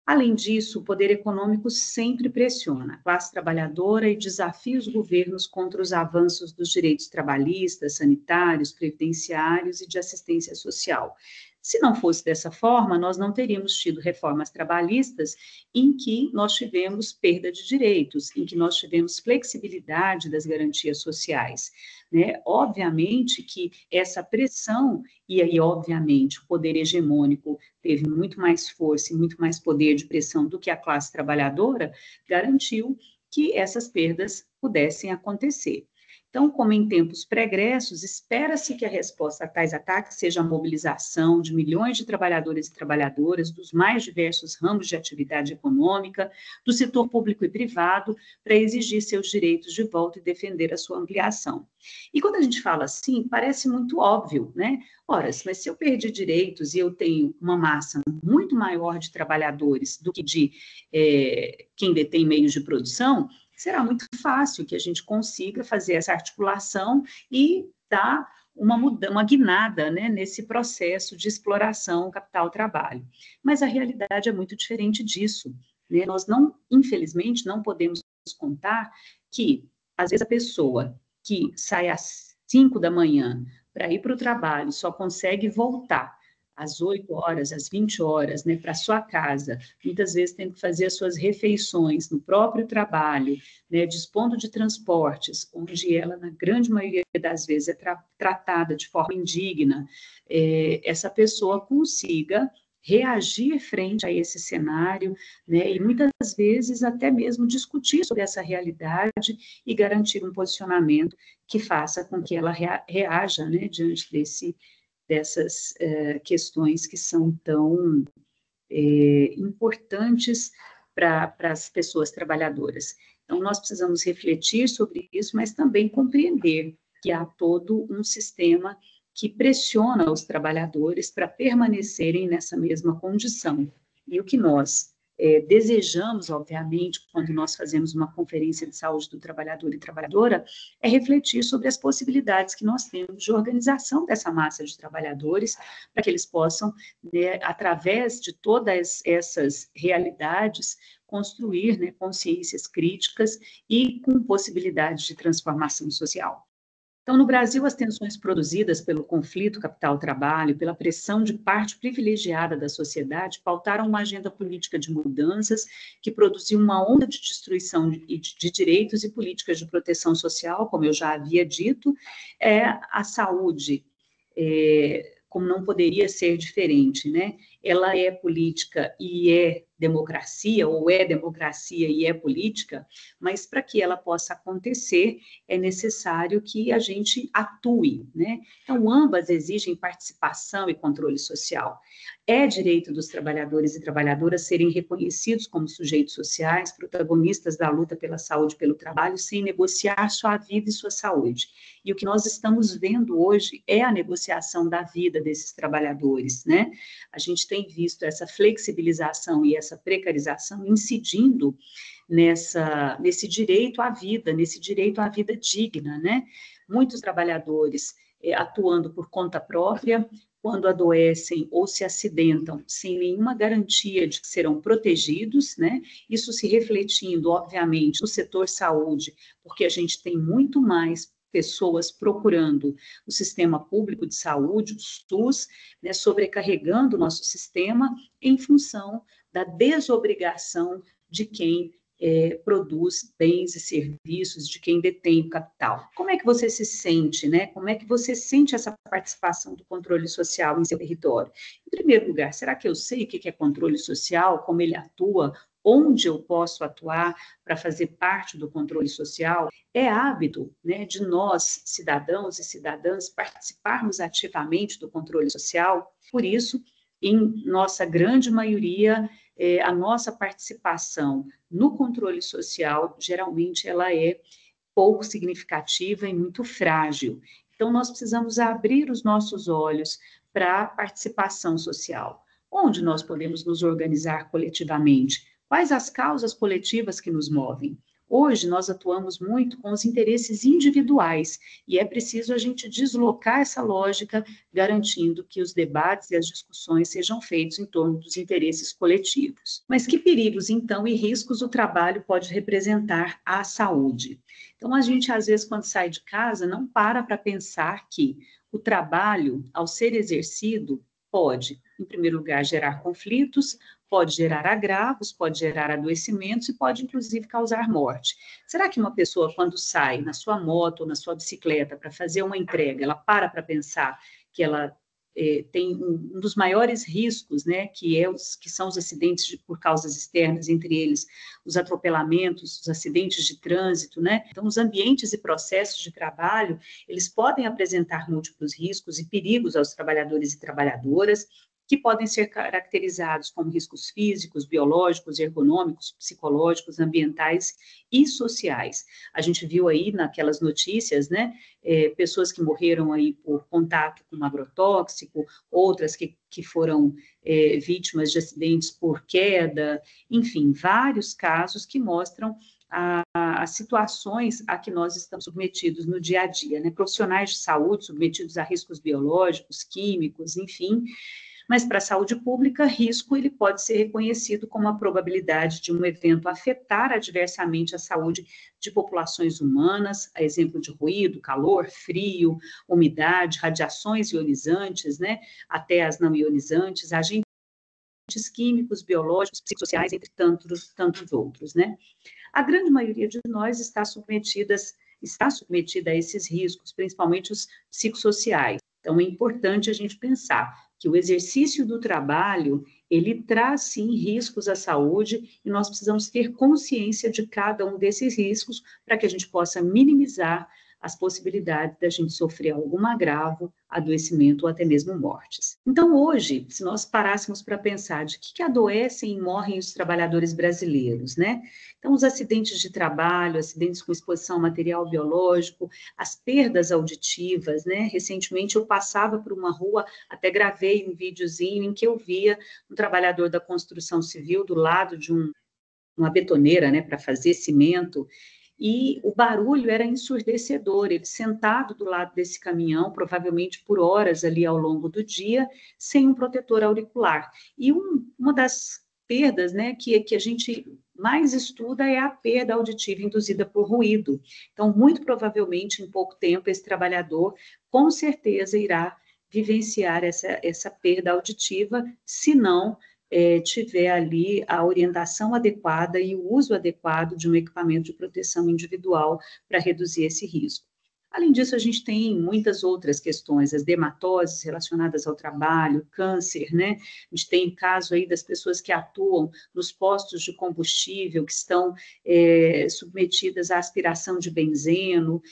Além disso, o poder econômico sempre pressiona a classe trabalhadora e desafia os governos contra os avanços dos direitos trabalhistas, sanitários, previdenciários e de assistência social. Se não fosse dessa forma, nós não teríamos tido reformas trabalhistas em que nós tivemos perda de direitos, em que nós tivemos flexibilidade das garantias sociais, né? Obviamente que essa pressão, e aí, obviamente, o poder hegemônico teve muito mais força e muito mais poder de pressão do que a classe trabalhadora, garantiu que essas perdas pudessem acontecer. Então, como em tempos pregressos, espera-se que a resposta a tais ataques seja a mobilização de milhões de trabalhadores e trabalhadoras dos mais diversos ramos de atividade econômica, do setor público e privado, para exigir seus direitos de volta e defender a sua ampliação. E quando a gente fala assim, parece muito óbvio, né? Ora, mas se eu perdi direitos e eu tenho uma massa muito maior de trabalhadores do que de quem detém meios de produção, será muito fácil que a gente consiga fazer essa articulação e dar uma guinada, né, nesse processo de exploração capital-trabalho. Mas a realidade é muito diferente disso, né? Nós não, infelizmente, não podemos contar que, às vezes, a pessoa que sai às 5 da manhã para ir para o trabalho só consegue voltar às 8 horas, às 20 horas, né, para sua casa, muitas vezes tem que fazer as suas refeições no próprio trabalho, né, dispondo de transportes, onde ela, na grande maioria das vezes, é tratada de forma indigna, essa pessoa consiga reagir frente a esse cenário, né, e muitas vezes até mesmo discutir sobre essa realidade e garantir um posicionamento que faça com que ela reaja, né, diante dessas questões que são tão importantes para as pessoas trabalhadoras. Então, nós precisamos refletir sobre isso, mas também compreender que há todo um sistema que pressiona os trabalhadores para permanecerem nessa mesma condição. E o que nós desejamos, obviamente, quando nós fazemos uma conferência de saúde do trabalhador e trabalhadora, é refletir sobre as possibilidades que nós temos de organização dessa massa de trabalhadores, para que eles possam, né, através de todas essas realidades, construir, né, consciências críticas e com possibilidades de transformação social. Então, no Brasil, as tensões produzidas pelo conflito capital-trabalho, pela pressão de parte privilegiada da sociedade, pautaram uma agenda política de mudanças que produziu uma onda de destruição de direitos e políticas de proteção social, como eu já havia dito, a saúde, como não poderia ser diferente, né? Ela é política e é democracia, ou é democracia e é política, mas para que ela possa acontecer, é necessário que a gente atue, né? Então, ambas exigem participação e controle social. É direito dos trabalhadores e trabalhadoras serem reconhecidos como sujeitos sociais, protagonistas da luta pela saúde e pelo trabalho, sem negociar sua vida e sua saúde. E o que nós estamos vendo hoje é a negociação da vida desses trabalhadores, né? A gente tem visto essa flexibilização e essa precarização incidindo nesse direito à vida, nesse direito à vida digna, né? Muitos trabalhadores atuando por conta própria, quando adoecem ou se acidentam, sem nenhuma garantia de que serão protegidos, né? Isso se refletindo, obviamente, no setor saúde, porque a gente tem muito mais pessoas procurando o sistema público de saúde, o SUS, né, sobrecarregando o nosso sistema em função da desobrigação de quem produz bens e serviços, de quem detém o capital. Como é que você se sente, né? Como é que você sente essa participação do controle social em seu território? Em primeiro lugar, será que eu sei o que é controle social, como ele atua, onde eu posso atuar para fazer parte do controle social? É hábito, né, de nós, cidadãos e cidadãs, participarmos ativamente do controle social. Por isso, em nossa grande maioria, a nossa participação no controle social, geralmente, ela é pouco significativa e muito frágil. Então, nós precisamos abrir os nossos olhos para a participação social. Onde nós podemos nos organizar coletivamente? Quais as causas coletivas que nos movem? Hoje, nós atuamos muito com os interesses individuais e é preciso a gente deslocar essa lógica, garantindo que os debates e as discussões sejam feitos em torno dos interesses coletivos. Mas que perigos, então, e riscos o trabalho pode representar à saúde? Então, a gente, às vezes, quando sai de casa, não para pensar que o trabalho, ao ser exercido, pode, em primeiro lugar, gerar conflitos, pode gerar agravos, pode gerar adoecimentos e pode, inclusive, causar morte. Será que uma pessoa, quando sai na sua moto ou na sua bicicleta para fazer uma entrega, ela para pensar que ela tem um dos maiores riscos, né, que são os acidentes por causas externas, entre eles os atropelamentos, os acidentes de trânsito, né? Então, os ambientes e processos de trabalho, eles podem apresentar múltiplos riscos e perigos aos trabalhadores e trabalhadoras, que podem ser caracterizados como riscos físicos, biológicos, ergonômicos, psicológicos, ambientais e sociais. A gente viu aí naquelas notícias, né, pessoas que morreram aí por contato com agrotóxico, outras que foram vítimas de acidentes por queda, enfim, vários casos que mostram as situações a que nós estamos submetidos no dia a dia, né? Profissionais de saúde submetidos a riscos biológicos, químicos, enfim. Mas para a saúde pública, risco ele pode ser reconhecido como a probabilidade de um evento afetar adversamente a saúde de populações humanas, a exemplo de ruído, calor, frio, umidade, radiações ionizantes, né, até as não ionizantes, agentes químicos, biológicos, psicossociais, entre tantos outros, né. A grande maioria de nós está submetida a esses riscos, principalmente os psicossociais. Então, é importante a gente pensar que o exercício do trabalho, ele traz, sim, riscos à saúde, e nós precisamos ter consciência de cada um desses riscos para que a gente possa minimizar as possibilidades da gente sofrer algum agravo, adoecimento ou até mesmo mortes. Então, hoje, se nós parássemos para pensar de que adoecem e morrem os trabalhadores brasileiros, né? Então, os acidentes de trabalho, acidentes com exposição a material biológico, as perdas auditivas, né? Recentemente eu passava por uma rua, até gravei um videozinho em que eu via um trabalhador da construção civil do lado de uma betoneira, né, para fazer cimento, e o barulho era ensurdecedor, ele sentado do lado desse caminhão, provavelmente por horas ali ao longo do dia, sem um protetor auricular. E uma das perdas, né, que a gente mais estuda é a perda auditiva induzida por ruído. Então, muito provavelmente, em pouco tempo, esse trabalhador, com certeza, irá vivenciar essa perda auditiva, se não tiver ali a orientação adequada e o uso adequado de um equipamento de proteção individual para reduzir esse risco. Além disso, a gente tem muitas outras questões, as dermatoses relacionadas ao trabalho, câncer, né? A gente tem caso aí das pessoas que atuam nos postos de combustível, que estão submetidas à aspiração de benzeno,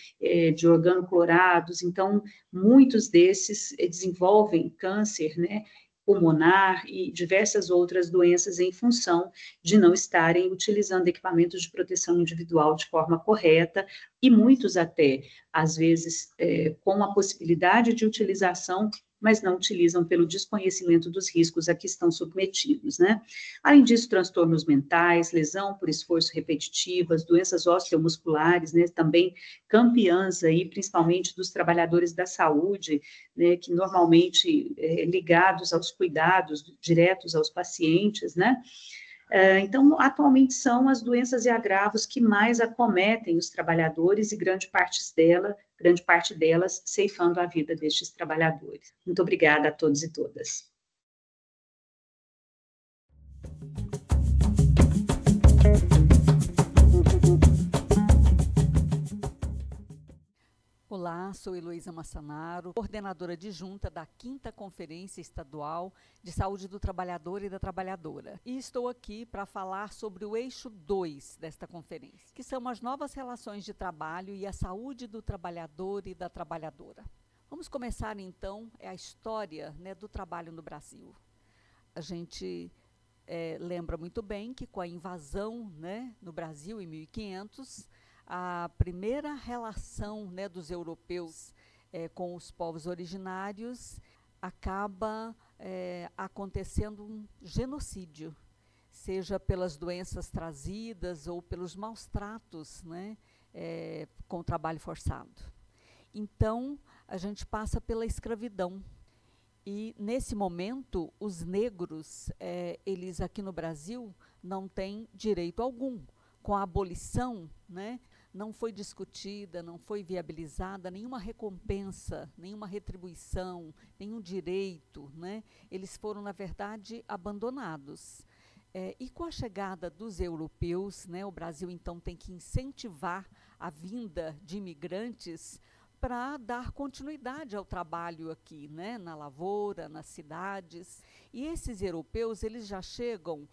de organoclorados, então, muitos desses desenvolvem câncer, né? Pulmonar e diversas outras doenças em função de não estarem utilizando equipamentos de proteção individual de forma correta, e muitos até, às vezes, com a possibilidade de utilização, mas não utilizam pelo desconhecimento dos riscos a que estão submetidos, né? Além disso, transtornos mentais, lesão por esforço repetitivo, as doenças osteomusculares, né, também campeãs aí, principalmente dos trabalhadores da saúde, né, que normalmente ligados aos cuidados diretos aos pacientes, né? Então, atualmente são as doenças e agravos que mais acometem os trabalhadores e grande parte delas ceifando a vida destes trabalhadores. Muito obrigada a todos e todas. Olá, sou Heloísa Massanaro, coordenadora adjunta da 5ª Conferência Estadual de Saúde do Trabalhador e da Trabalhadora. E estou aqui para falar sobre o eixo 2 desta conferência, que são as novas relações de trabalho e a saúde do trabalhador e da trabalhadora. Vamos começar, então, a história, né, do trabalho no Brasil. A gente lembra muito bem que com a invasão, né, no Brasil em 1500, a primeira relação, né, dos europeus com os povos originários acaba acontecendo um genocídio, seja pelas doenças trazidas ou pelos maus tratos, né, com o trabalho forçado. Então, a gente passa pela escravidão. E, nesse momento, os negros, eles aqui no Brasil, não têm direito algum. Com a abolição, né, não foi discutida, não foi viabilizada nenhuma recompensa, nenhuma retribuição, nenhum direito, né? Eles foram, na verdade, abandonados. E com a chegada dos europeus, né, o Brasil, então, tem que incentivar a vinda de imigrantes para dar continuidade ao trabalho aqui, né, na lavoura, nas cidades. E esses europeus, eles já chegam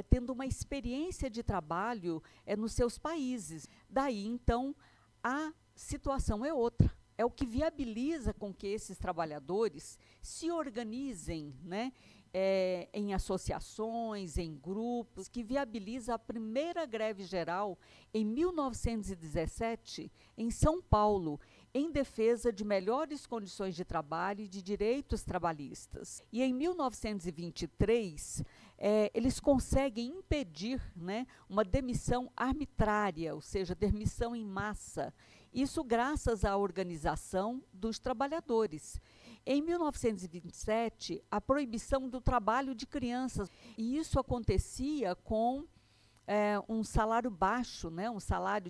tendo uma experiência de trabalho nos seus países. Daí, então, a situação é outra. É o que viabiliza com que esses trabalhadores se organizem, né, em associações, em grupos, que viabiliza a primeira greve geral em 1917, em São Paulo, em defesa de melhores condições de trabalho e de direitos trabalhistas. E em 1923, eles conseguem impedir, né, uma demissão arbitrária, ou seja, demissão em massa. Isso graças à organização dos trabalhadores. Em 1927, a proibição do trabalho de crianças, e isso acontecia com um salário baixo, né?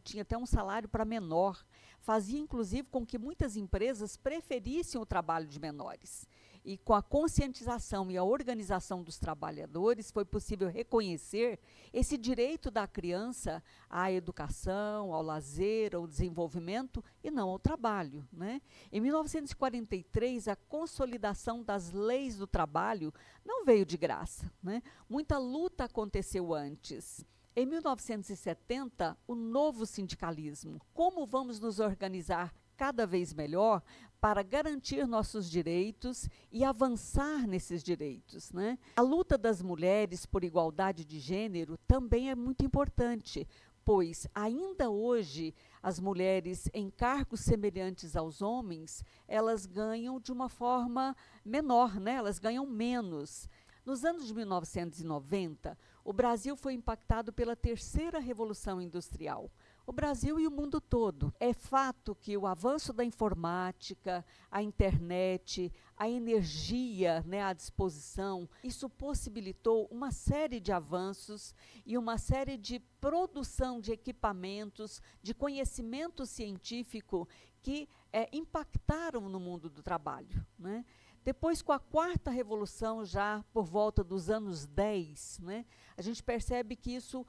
Tinha até um salário para menor, fazia inclusive com que muitas empresas preferissem o trabalho de menores. E com a conscientização e a organização dos trabalhadores, foi possível reconhecer esse direito da criança à educação, ao lazer, ao desenvolvimento e não ao trabalho, né? Em 1943, a consolidação das leis do trabalho não veio de graça, né? Muita luta aconteceu antes. Em 1970, o novo sindicalismo. Como vamos nos organizar cada vez melhor para garantir nossos direitos e avançar nesses direitos, né? A luta das mulheres por igualdade de gênero também é muito importante, pois ainda hoje as mulheres em cargos semelhantes aos homens, elas ganham de uma forma menor, né? Elas ganham menos. Nos anos de 1990, o Brasil foi impactado pela terceira revolução industrial. O Brasil e o mundo todo. É fato que o avanço da informática, a internet, a energia, né, à disposição, isso possibilitou uma série de avanços e uma série de produção de equipamentos, de conhecimento científico que impactaram no mundo do trabalho, né? Depois, com a quarta revolução, já por volta dos anos 10, né, a gente percebe que isso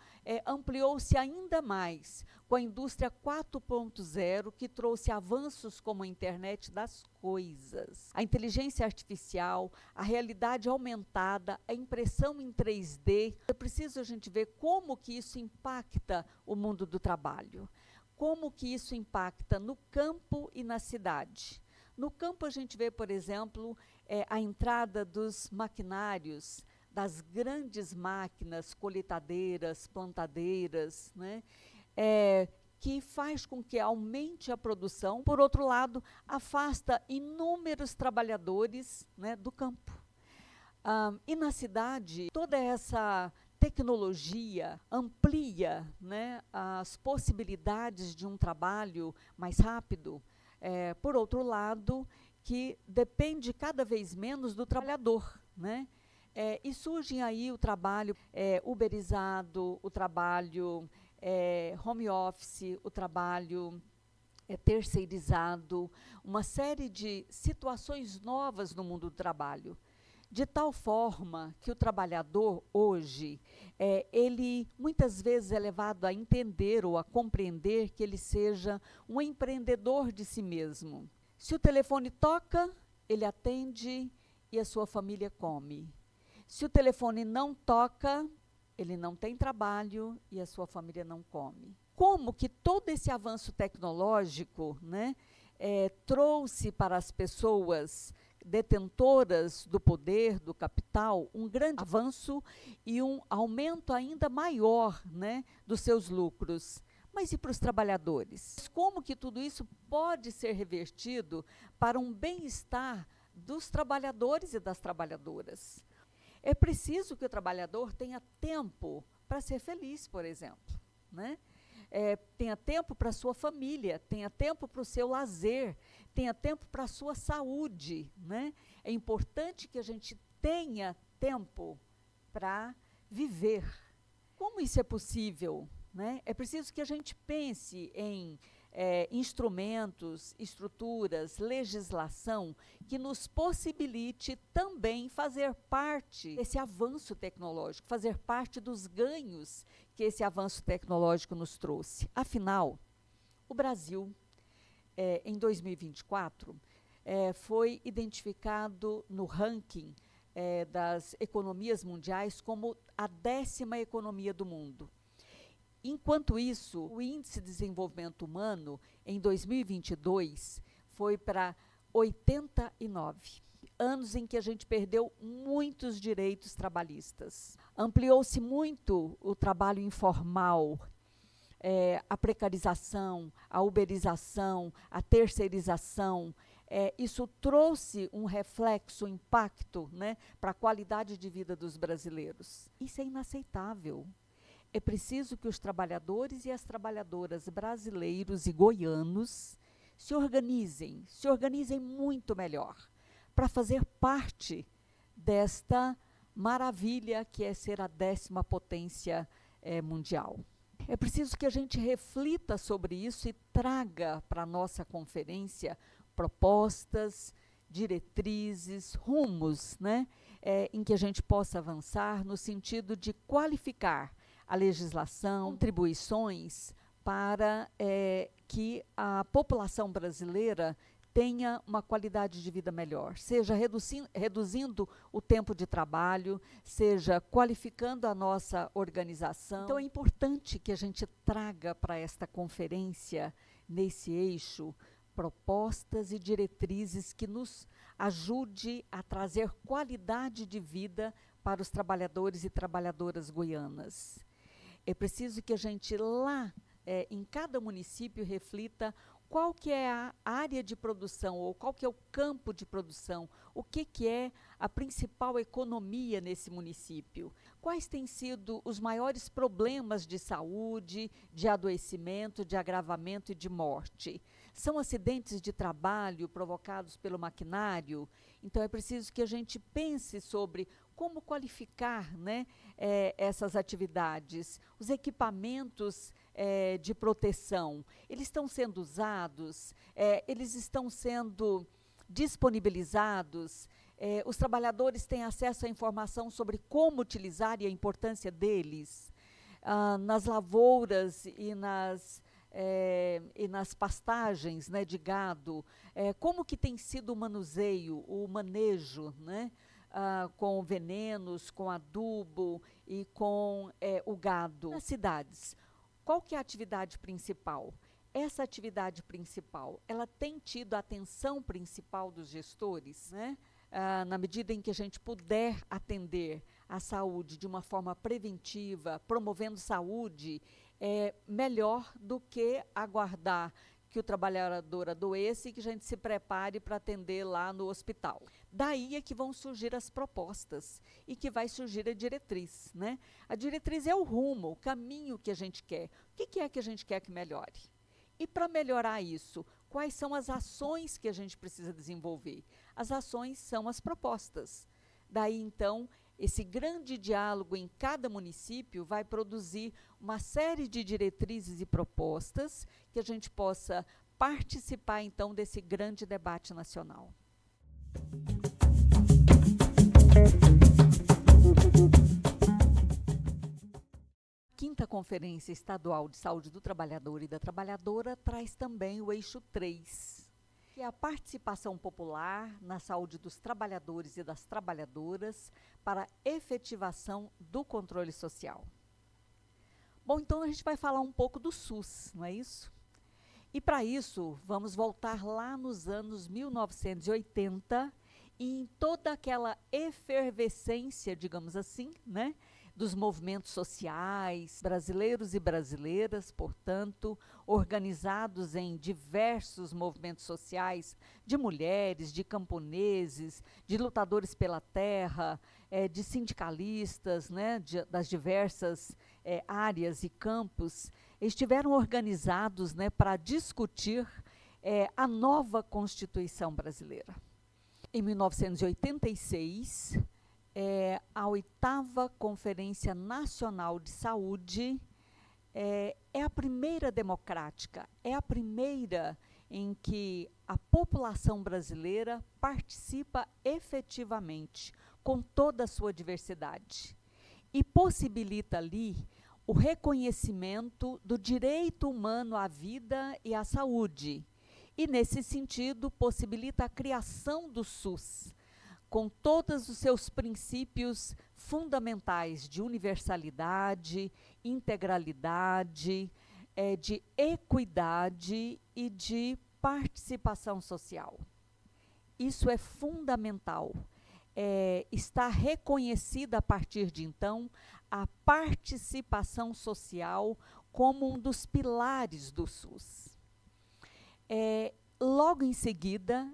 ampliou-se ainda mais com a indústria 4.0, que trouxe avanços como a internet das coisas, a inteligência artificial, a realidade aumentada, a impressão em 3D. É preciso a gente ver como que isso impacta o mundo do trabalho, como que isso impacta no campo e na cidade. No campo, a gente vê, por exemplo, a entrada dos maquinários, das grandes máquinas colheitadeiras, plantadeiras, né, que faz com que aumente a produção. Por outro lado, afasta inúmeros trabalhadores, né, do campo. E na cidade, toda essa tecnologia amplia, né, as possibilidades de um trabalho mais rápido. Por outro lado, que depende cada vez menos do trabalhador, né? E surge aí o trabalho uberizado, o trabalho home office, o trabalho terceirizado, uma série de situações novas no mundo do trabalho, de tal forma que o trabalhador hoje, ele muitas vezes é levado a entender ou a compreender que ele seja um empreendedor de si mesmo. Se o telefone toca, ele atende e a sua família come. Se o telefone não toca, ele não tem trabalho e a sua família não come. Como que todo esse avanço tecnológico, né, trouxe para as pessoas detentoras do poder, do capital, um grande avanço e um aumento ainda maior, né, dos seus lucros. Mas e para os trabalhadores? Como que tudo isso pode ser revertido para um bem-estar dos trabalhadores e das trabalhadoras? É preciso que o trabalhador tenha tempo para ser feliz, por exemplo, né? Tenha tempo para a sua família, tenha tempo para o seu lazer, tenha tempo para a sua saúde, né? É importante que a gente tenha tempo para viver. Como isso é possível, né? É preciso que a gente pense em instrumentos, estruturas, legislação que nos possibilite também fazer parte desse avanço tecnológico, fazer parte dos ganhos que esse avanço tecnológico nos trouxe. Afinal, o Brasil, em 2024, foi identificado no ranking das economias mundiais como a 10ª economia do mundo. Enquanto isso, o Índice de Desenvolvimento Humano, em 2022, foi para 89. anos em que a gente perdeu muitos direitos trabalhistas. Ampliou-se muito o trabalho informal, a precarização, a uberização, a terceirização. Isso trouxe um reflexo, um impacto, né, para a qualidade de vida dos brasileiros. Isso é inaceitável. É preciso que os trabalhadores e as trabalhadoras brasileiros e goianos se organizem muito melhor, para fazer parte desta maravilha que é ser a 10ª potência mundial. É preciso que a gente reflita sobre isso e traga para a nossa conferência propostas, diretrizes, rumos, né, em que a gente possa avançar no sentido de qualificar a legislação, contribuições para que a população brasileira tenha uma qualidade de vida melhor, seja reduzindo o tempo de trabalho, seja qualificando a nossa organização. Então é importante que a gente traga para esta conferência, nesse eixo, propostas e diretrizes que nos ajude a trazer qualidade de vida para os trabalhadores e trabalhadoras goianas. É preciso que a gente lá, em cada município, reflita qual que é a área de produção ou qual que é o campo de produção, o que é a principal economia nesse município, quais têm sido os maiores problemas de saúde, de adoecimento, de agravamento e de morte. São acidentes de trabalho provocados pelo maquinário? Então é preciso que a gente pense sobre como qualificar, né, essas atividades, os equipamentos de proteção, eles estão sendo usados, eles estão sendo disponibilizados, os trabalhadores têm acesso à informação sobre como utilizar e a importância deles, nas lavouras e nas pastagens, né, de gado, como que tem sido o manuseio, o manejo, né, com venenos, com adubo e com o gado. Nas cidades, qual que é a atividade principal? Essa atividade principal, ela tem tido a atenção principal dos gestores, né? Na medida em que a gente puder atender a saúde de uma forma preventiva, promovendo saúde, melhor do que aguardar que o trabalhador adoeça e que a gente se prepare para atender lá no hospital. Daí é que vão surgir as propostas e que vai surgir a diretriz, né? A diretriz é o rumo, o caminho que a gente quer. O que é que a gente quer que melhore? E para melhorar isso, quais são as ações que a gente precisa desenvolver? As ações são as propostas. Daí, então, esse grande diálogo em cada município vai produzir uma série de diretrizes e propostas que a gente possa participar, então, desse grande debate nacional. A 5ª Conferência Estadual de Saúde do Trabalhador e da Trabalhadora traz também o eixo 3, que é a participação popular na saúde dos trabalhadores e das trabalhadoras para efetivação do controle social. Bom, então a gente vai falar um pouco do SUS, não é isso? E para isso, vamos voltar lá nos anos 1980 e em toda aquela efervescência, digamos assim, né, dos movimentos sociais, brasileiros e brasileiras, portanto, organizados em diversos movimentos sociais, de mulheres, de camponeses, de lutadores pela terra, de sindicalistas, né, das diversas áreas e campos, estiveram organizados, né, para discutir a nova Constituição brasileira. Em 1986, a 8ª Conferência Nacional de Saúde é a primeira democrática, é a primeira em que a população brasileira participa efetivamente, com toda a sua diversidade, e possibilita ali o reconhecimento do direito humano à vida e à saúde, e, nesse sentido, possibilita a criação do SUS, com todos os seus princípios fundamentais de universalidade, integralidade, de equidade e de participação social. isso é fundamental. Está reconhecida a partir de então a participação social como um dos pilares do SUS. Logo em seguida,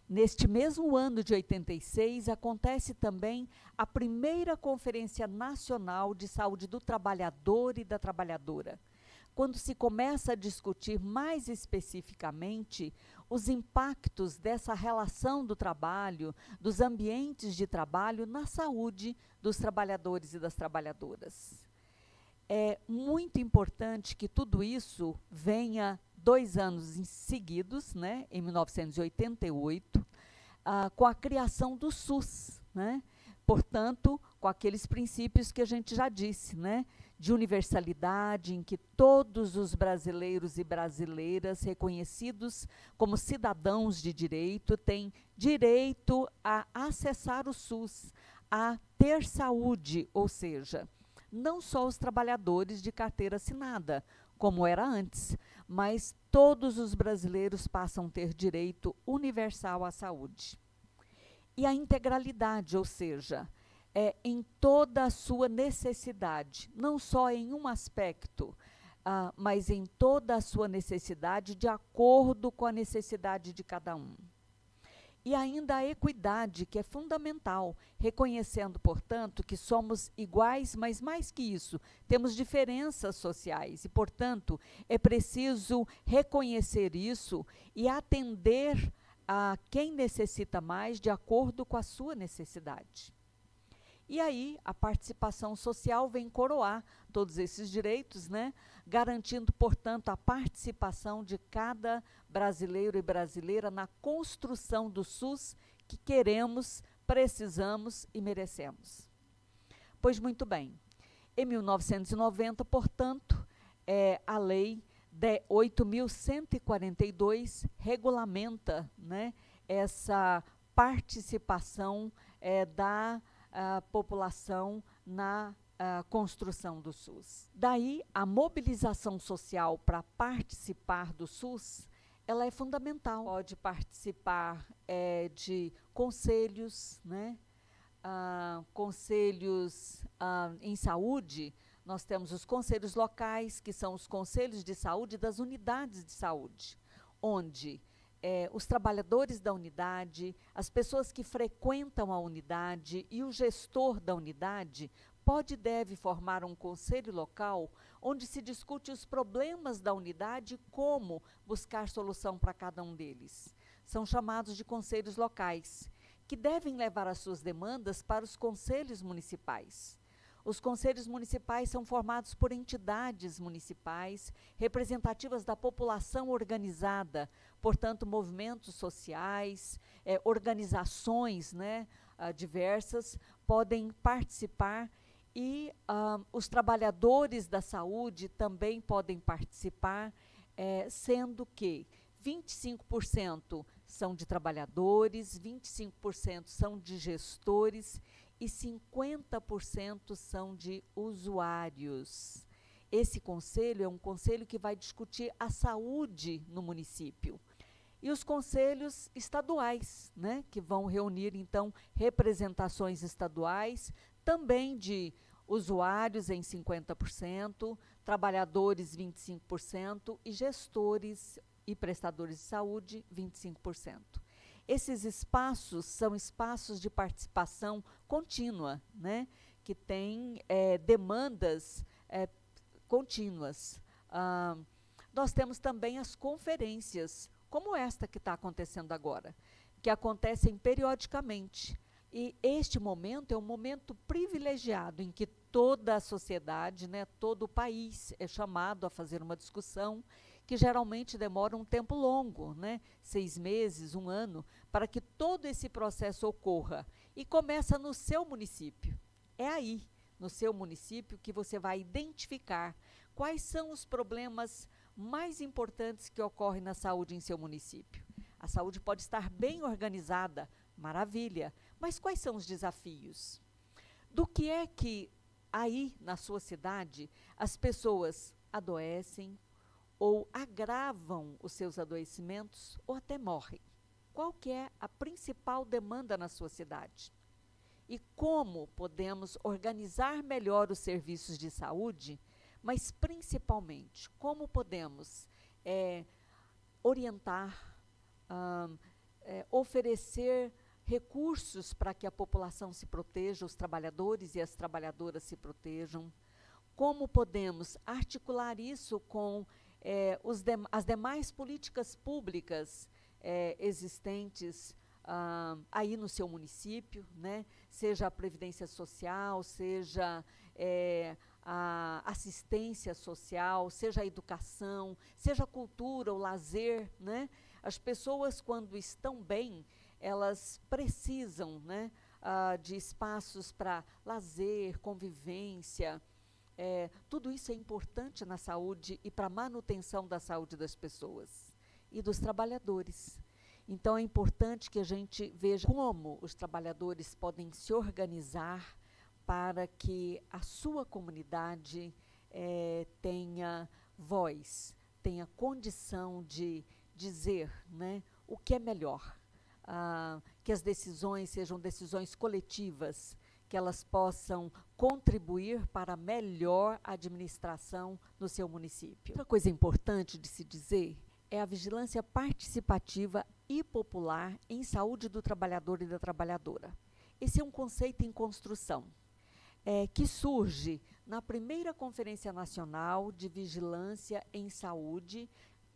neste mesmo ano de 86, acontece também a primeira Conferência Nacional de Saúde do Trabalhador e da Trabalhadora, quando se começa a discutir mais especificamente os impactos dessa relação do trabalho, dos ambientes de trabalho na saúde dos trabalhadores e das trabalhadoras. É muito importante que tudo isso venha 2 anos seguidos, né, em 1988, com a criação do SUS, né? Portanto, com aqueles princípios que a gente já disse, né, de universalidade, em que todos os brasileiros e brasileiras reconhecidos como cidadãos de direito têm direito a acessar o SUS, a ter saúde, ou seja, não só os trabalhadores de carteira assinada, como era antes, mas todos os brasileiros passam a ter direito universal à saúde. E a integralidade, ou seja, em toda a sua necessidade, não só em um aspecto, mas em toda a sua necessidade, de acordo com a necessidade de cada um. E ainda a equidade, que é fundamental, reconhecendo, portanto, que somos iguais, mas mais que isso, temos diferenças sociais e, portanto, é preciso reconhecer isso e atender a quem necessita mais de acordo com a sua necessidade. E aí, a participação social vem coroar todos esses direitos, né? Garantindo, portanto, a participação de cada brasileiro e brasileira na construção do SUS que queremos, precisamos e merecemos. Pois muito bem, em 1990, portanto, a Lei 8.142 regulamenta, né, essa participação da população na construção do SUS. Daí, a mobilização social para participar do SUS, ela é fundamental. Pode participar de conselhos, né? Conselhos em saúde. Nós temos os conselhos locais, que são os conselhos de saúde das unidades de saúde, onde os trabalhadores da unidade, as pessoas que frequentam a unidade e o gestor da unidade pode e deve formar um conselho local onde se discute os problemas da unidade e como buscar solução para cada um deles. São chamados de conselhos locais, que devem levar as suas demandas para os conselhos municipais. Os conselhos municipais são formados por entidades municipais representativas da população organizada, portanto, movimentos sociais, organizações, né, diversas, podem participar e os trabalhadores da saúde também podem participar, sendo que 25% são de trabalhadores, 25% são de gestores e 50% são de usuários. Esse conselho é um conselho que vai discutir a saúde no município. E os conselhos estaduais, né, que vão reunir, então, representações estaduais, também de usuários em 50%, trabalhadores 25% e gestores e prestadores de saúde 25%. Esses espaços são espaços de participação contínua, né, que têm demandas contínuas. Nós temos também as conferências, como esta que está acontecendo agora, que acontecem periodicamente. E este momento é um momento privilegiado em que toda a sociedade, né, todo o país é chamado a fazer uma discussão que geralmente demora um tempo longo, né, 6 meses, 1 ano, para que todo esse processo ocorra. E começa no seu município. É aí, no seu município, que você vai identificar quais são os problemas mais importantes que ocorrem na saúde em seu município. A saúde pode estar bem organizada, maravilha, mas quais são os desafios? Do que é que aí, na sua cidade, as pessoas adoecem, ou agravam os seus adoecimentos, ou até morrem. qual que é a principal demanda na sua cidade e como podemos organizar melhor os serviços de saúde, mas principalmente como podemos orientar, oferecer recursos para que a população se proteja, os trabalhadores e as trabalhadoras se protejam, como podemos articular isso com as demais políticas públicas existentes aí no seu município, né? Seja a previdência social, seja a assistência social, seja a educação, seja a cultura, o lazer, né? As pessoas, quando estão bem, elas precisam, né, de espaços para lazer, convivência. Tudo isso é importante na saúde e para a manutenção da saúde das pessoas e dos trabalhadores. Então, é importante que a gente veja como os trabalhadores podem se organizar para que a sua comunidade tenha voz, tenha condição de dizer, né, o que é melhor, que as decisões sejam decisões coletivas, que elas possam contribuir para a melhor administração no seu município. Outra coisa importante de se dizer é a vigilância participativa e popular em saúde do trabalhador e da trabalhadora. Esse é um conceito em construção, que surge na primeira Conferência Nacional de Vigilância em Saúde,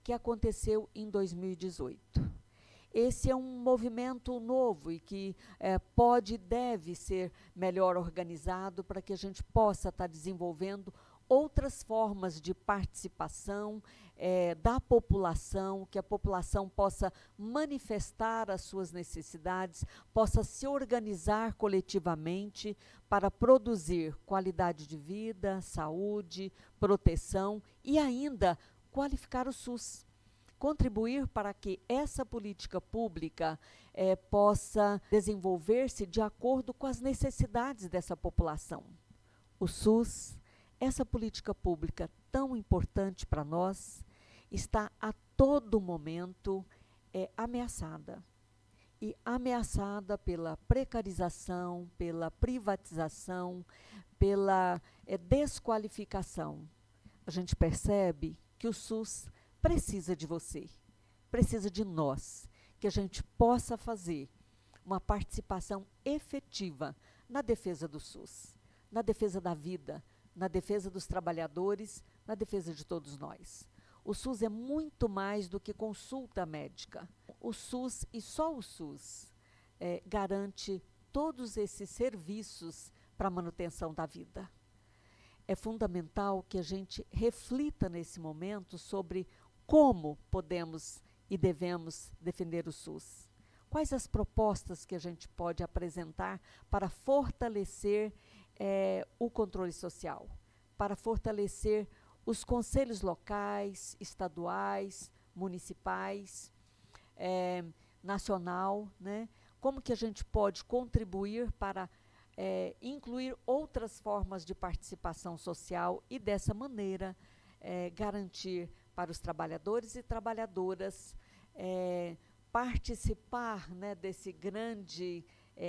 que aconteceu em 2018. Esse é um movimento novo e que pode e deve ser melhor organizado para que a gente possa estar desenvolvendo outras formas de participação da população, que a população possa manifestar as suas necessidades, possa se organizar coletivamente para produzir qualidade de vida, saúde, proteção e ainda qualificar o SUS. Contribuir para que essa política pública possa desenvolver-se de acordo com as necessidades dessa população. O SUS, essa política pública tão importante para nós, está a todo momento ameaçada. E ameaçada pela precarização, pela privatização, pela desqualificação. A gente percebe que o SUS precisa de você, precisa de nós, que a gente possa fazer uma participação efetiva na defesa do SUS, na defesa da vida, na defesa dos trabalhadores, na defesa de todos nós. O SUS é muito mais do que consulta médica. O SUS, e só o SUS, garante todos esses serviços para a manutenção da vida. É fundamental que a gente reflita nesse momento sobre como podemos e devemos defender o SUS. Quais as propostas que a gente pode apresentar para fortalecer o controle social, para fortalecer os conselhos locais, estaduais, municipais, nacional, né? Como que a gente pode contribuir para incluir outras formas de participação social e, dessa maneira, garantir para os trabalhadores e trabalhadoras participar, né, desse grande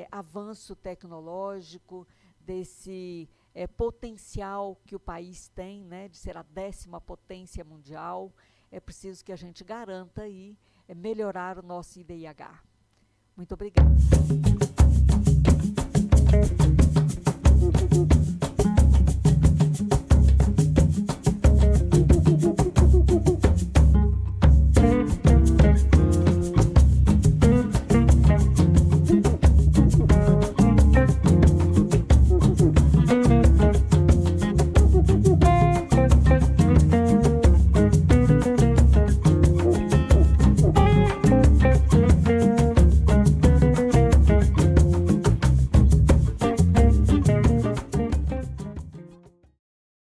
avanço tecnológico, desse potencial que o país tem, né, de ser a 10ª potência mundial. É preciso que a gente garanta aí melhorar o nosso IDIH. Muito obrigada.